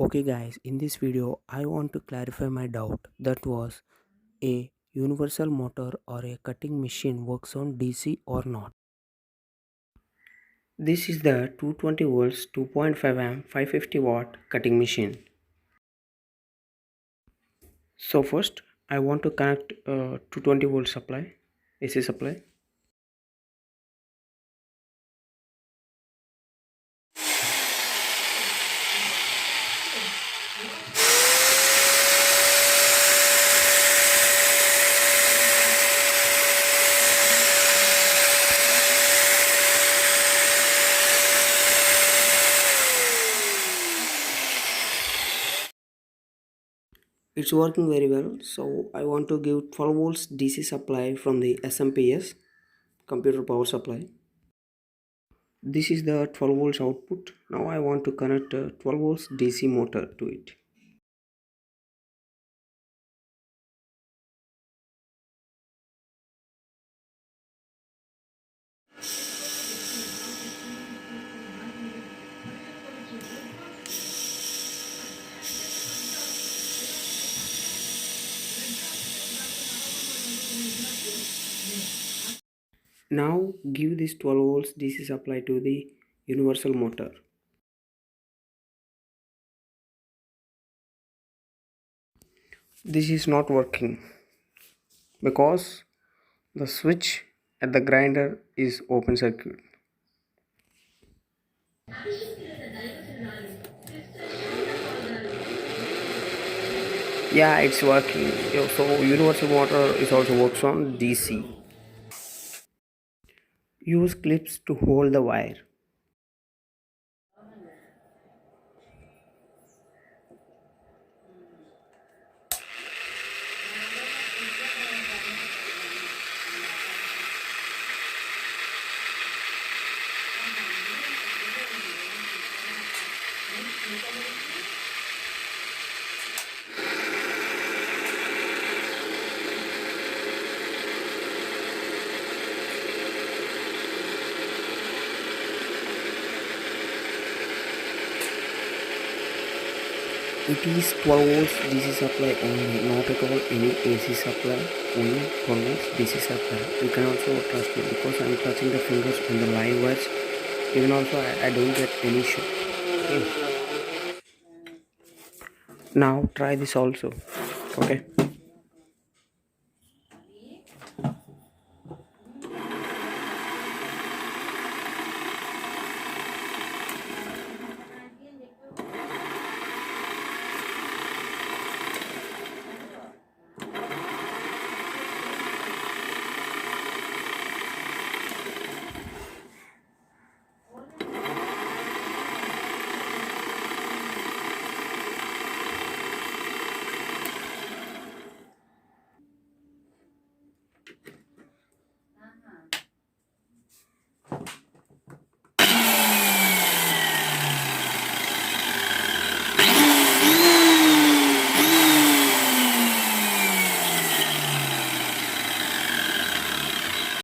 Okay guys, in this video I want to clarify my doubt that was a universal motor or a cutting machine works on DC or not. This is the 220 volts 2.5 amp 550 watt cutting machine. So first I want to connect 220 volt supply, AC supply. It's working very well, so I want to give 12 volts DC supply from the SMPS computer power supply. This is the 12 volts output. Now I want to connect a 12 volts DC motor to it. Now give this 12 volts DC supply to the universal motor. This is not working because the switch at the grinder is open circuit. Yeah, it's working. So universal motor is also works on DC. Use clips to hold the wire. It is 12 volts DC supply only, not at all any AC supply, only 12 volts DC supply. You can also trust me because I am touching the fingers on the live wires. Even also I don't get any shock. Okay. Now try this also. Okay.